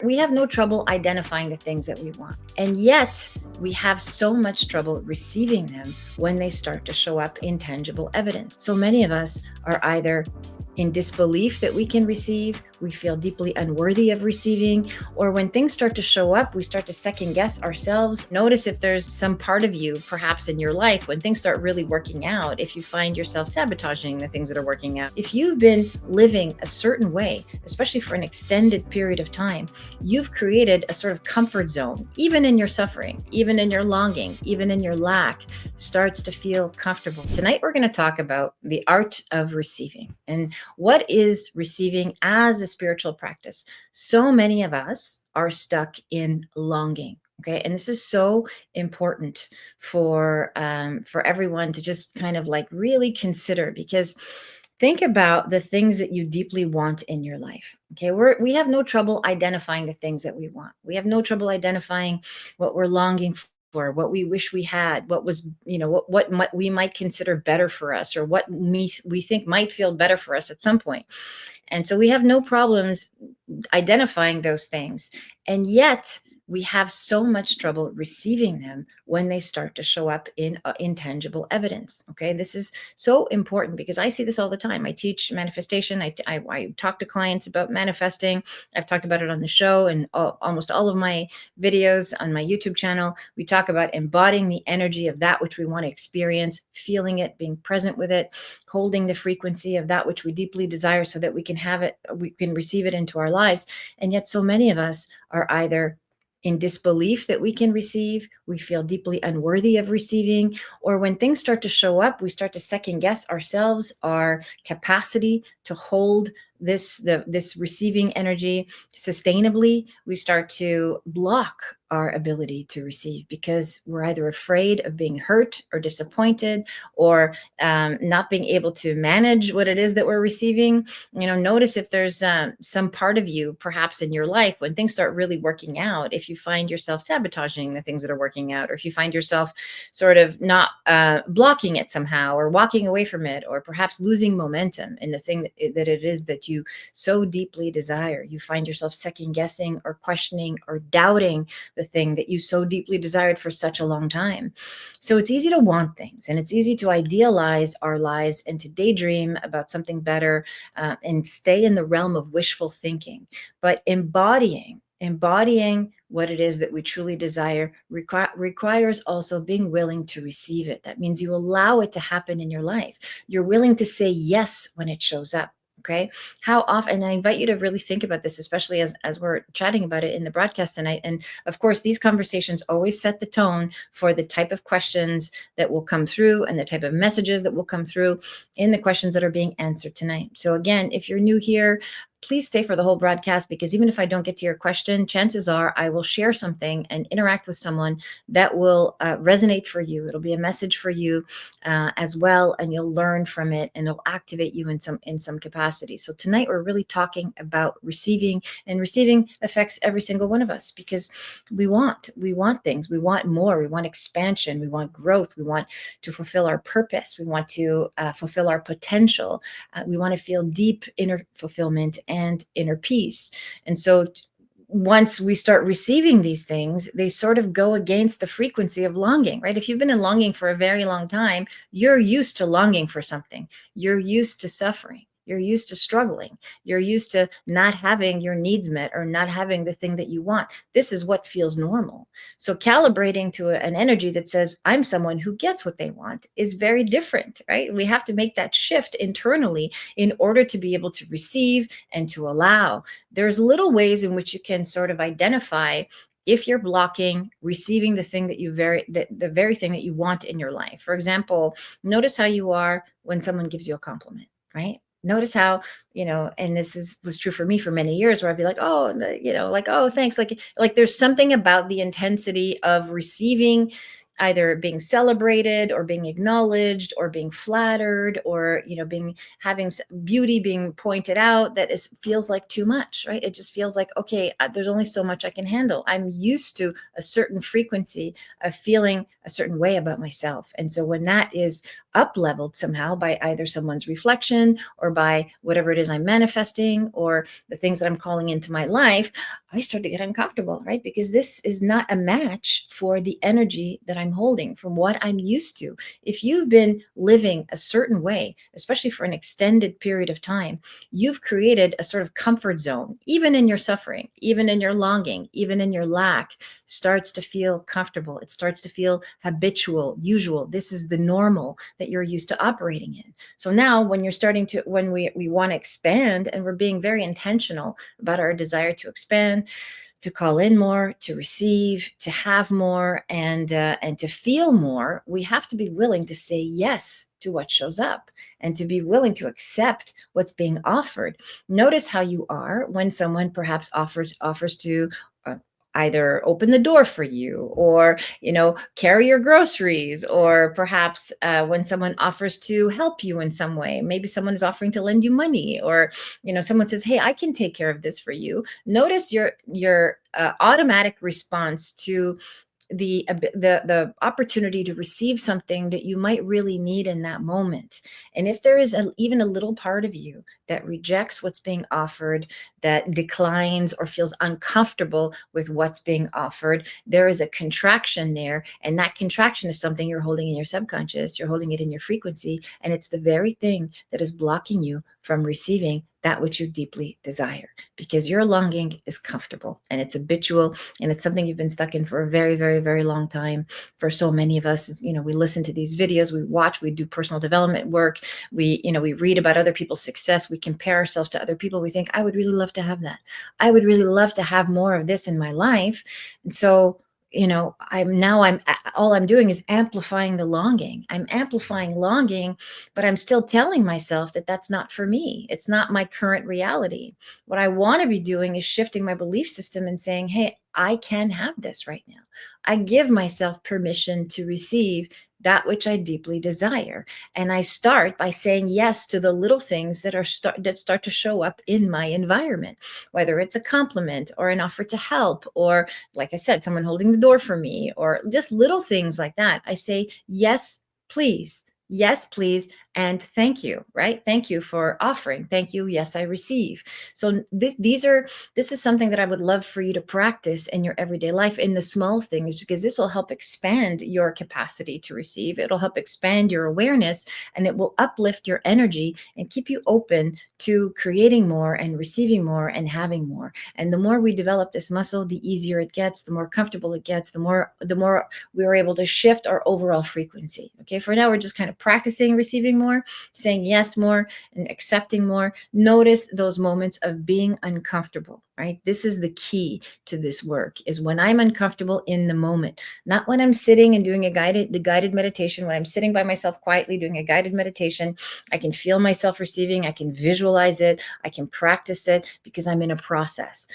we have no trouble identifying the things that we want. And yet we have so much trouble receiving them when they start to show up in tangible evidence. So many of us are either in disbelief that we can receive, we feel deeply unworthy of receiving, or when things start to show up, we start to second guess ourselves. Notice if there's some part of you, perhaps in your life, when things start really working out, if you find yourself sabotaging the things that are working out. If you've been living a certain way, especially for an extended period of time, you've created a sort of comfort zone, even in your suffering, even in your longing, even in your lack, starts to feel comfortable. Tonight, we're going to talk about the art of receiving and what is receiving as a spiritual practice. So many of us are stuck in longing. Okay, and this is so important for everyone to just kind of like really consider, because think about the things that you deeply want in your life. Okay, we have no trouble identifying the things that we want. We have no trouble identifying what we're longing for, what we wish we had, what was, we might consider better for us, or what we think might feel better for us at some point. And so we have no problems identifying those things. And yet we have so much trouble receiving them when they start to show up in intangible evidence. Okay, this is so important because I see this all the time. I teach manifestation. I talk to clients about manifesting. I've talked about it on the show and almost all of my videos on my YouTube channel. We talk about embodying the energy of that which we want to experience, feeling it, being present with it, holding the frequency of that which we deeply desire so that we can have it, we can receive it into our lives. And yet so many of us are either in disbelief that we can receive, we feel deeply unworthy of receiving, or when things start to show up, we start to second guess ourselves, our capacity to hold this receiving energy sustainably. We start to block our ability to receive because we're either afraid of being hurt or disappointed, or not being able to manage what it is that we're receiving. Notice if there's some part of you, perhaps in your life, when things start really working out, if you find yourself sabotaging the things that are working out, or if you find yourself sort of not blocking it somehow, or walking away from it, or perhaps losing momentum in the thing that it is that you so deeply desire. You find yourself second guessing or questioning or doubting the thing that you so deeply desired for such a long time. So it's easy to want things, and it's easy to idealize our lives and to daydream about something better, and stay in the realm of wishful thinking. But embodying what it is that we truly desire requires also being willing to receive it. That means you allow it to happen in your life. You're willing to say yes when it shows up. Okay. How often, and I invite you to really think about this, especially as we're chatting about it in the broadcast tonight. And of course, these conversations always set the tone for the type of questions that will come through and the type of messages that will come through in the questions that are being answered tonight. So again, if you're new here, please stay for the whole broadcast, because even if I don't get to your question, chances are I will share something and interact with someone that will resonate for you. It'll be a message for you as well, and you'll learn from it, and it'll activate you in some capacity. So tonight we're really talking about receiving, and receiving affects every single one of us, because we want things, we want more, we want expansion, we want growth, we want to fulfill our purpose, we want to fulfill our potential, we want to feel deep inner fulfillment and inner peace. And so once we start receiving these things, they sort of go against the frequency of longing, right? If you've been in longing for a very long time, you're used to longing for something. You're used to suffering. You're used to struggling. You're used to not having your needs met, or not having the thing that you want. This is what feels normal. So calibrating to an energy that says, I'm someone who gets what they want, is very different, right? We have to make that shift internally in order to be able to receive and to allow. There's little ways in which you can sort of identify if you're blocking receiving the thing that the very thing that you want in your life. For example, notice how you are when someone gives you a compliment, right? Notice how, and was true for me for many years, where I'd be like, oh, oh, thanks. Like there's something about the intensity of receiving, either being celebrated or being acknowledged or being flattered, or, having beauty being pointed out, that feels like too much, right? It just feels like, okay, there's only so much I can handle. I'm used to a certain frequency of feeling a certain way about myself. And so when that is up leveled somehow by either someone's reflection or by whatever it is I'm manifesting or the things that I'm calling into my life, I start to get uncomfortable, right? Because this is not a match for the energy that I'm holding from what I'm used to. If you've been living a certain way, especially for an extended period of time, you've created a sort of comfort zone, even in your suffering, even in your longing, even in your lack, starts to feel comfortable. It starts to feel habitual, usual. This is the normal that you're used to operating in. So now when you're starting to, when we want to expand and we're being very intentional about our desire to expand, to call in more, to receive, to have more, and to feel more, we have to be willing to say yes to what shows up and to be willing to accept what's being offered. Notice how you are when someone perhaps offers to either open the door for you or carry your groceries, or perhaps when someone offers to help you in some way. Maybe someone is offering to lend you money, or someone says, hey, I can take care of this for you. Notice your automatic response to the opportunity to receive something that you might really need in that moment. And if there is even a little part of you that rejects what's being offered, that declines or feels uncomfortable with what's being offered, there is a contraction there. And that contraction is something you're holding in your subconscious, you're holding it in your frequency, and it's the very thing that is blocking you from receiving that which you deeply desire, because your longing is comfortable and it's habitual, and it's something you've been stuck in for a very, very, very long time. For so many of us, we listen to these videos, we watch, we do personal development work, we read about other people's success, we compare ourselves to other people, we think, I would really love to have that. I would really love to have more of this in my life. And so I'm all I'm doing is amplifying the longing. I'm amplifying longing, but I'm still telling myself that that's not for me. It's not my current reality. What I want to be doing is shifting my belief system and saying, hey, I can have this right now. I give myself permission to receive that which I deeply desire. And I start by saying yes to the little things that start to show up in my environment, whether it's a compliment or an offer to help, or like I said, someone holding the door for me, or just little things like that. I say, yes, please. Yes, please. And thank you, right? Thank you for offering. Thank you. Yes, I receive. So this is something that I would love for you to practice in your everyday life, in the small things, because this will help expand your capacity to receive. It'll help expand your awareness, and it will uplift your energy and keep you open to creating more and receiving more and having more. And the more we develop this muscle, the easier it gets, the more comfortable it gets, the more we are able to shift our overall frequency. Okay, for now, we're just kind of practicing receiving more, saying yes more, and accepting more. Notice those moments of being uncomfortable, right? This is the key to this work, is when I'm uncomfortable in the moment, not when I'm sitting and doing the guided meditation. When I'm sitting by myself quietly doing a guided meditation, I can feel myself receiving, I can visualize it, I can practice it, because I'm in a process.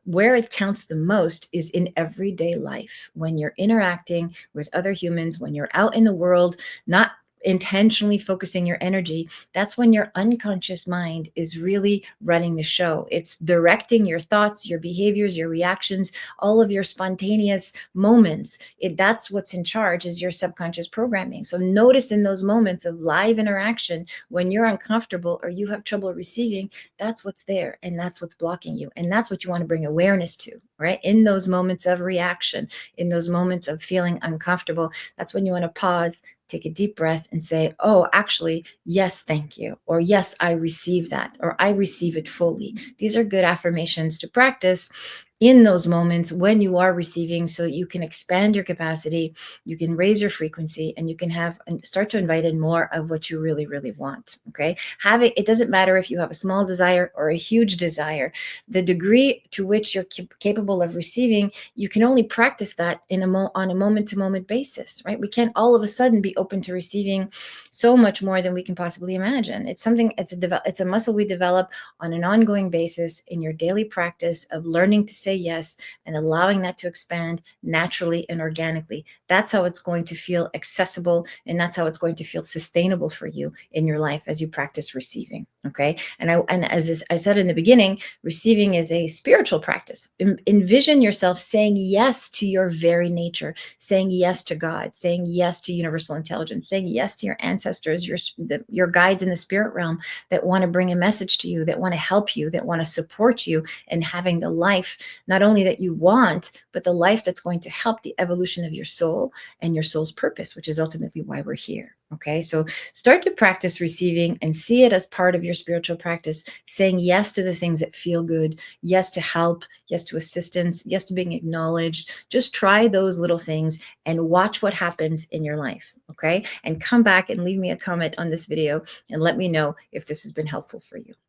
Where it counts the most is in everyday life, when you're interacting with other humans, when you're out in the world, not intentionally focusing your energy. That's when your unconscious mind is really running the show. It's directing your thoughts, your behaviors, your reactions, all of your spontaneous moments. That's what's in charge, is your subconscious programming. So notice in those moments of live interaction, when you're uncomfortable or you have trouble receiving, that's what's there, and that's what's blocking you. And that's what you want to bring awareness to, right? In those moments of reaction, in those moments of feeling uncomfortable, that's when you want to pause, take a deep breath, and say, oh, actually, yes, thank you. Or yes, I receive that. Or I receive it fully. These are good affirmations to practice in those moments when you are receiving, so you can expand your capacity, you can raise your frequency, and you can have and start to invite in more of what you really, really want. Okay. It doesn't matter if you have a small desire or a huge desire. The degree to which you're capable of receiving, you can only practice that on a moment-to-moment basis, right? We can't all of a sudden be open to receiving so much more than we can possibly imagine. It's a muscle we develop on an ongoing basis in your daily practice of learning to say yes and allowing that to expand naturally and organically. That's how it's going to feel accessible, and that's how it's going to feel sustainable for you in your life as you practice receiving. Okay. And as I said in the beginning, receiving is a spiritual practice. Envision yourself saying yes to your very nature, saying yes to God, saying yes to universal intelligence, saying yes to your ancestors, your guides in the spirit realm that want to bring a message to you, that want to help you, that want to support you in having the life not only that you want, but the life that's going to help the evolution of your soul and your soul's purpose, which is ultimately why we're here. Okay, so start to practice receiving and see it as part of your spiritual practice, saying yes to the things that feel good, yes to help, yes to assistance, yes to being acknowledged. Just try those little things and watch what happens in your life. Okay, and come back and leave me a comment on this video and let me know if this has been helpful for you.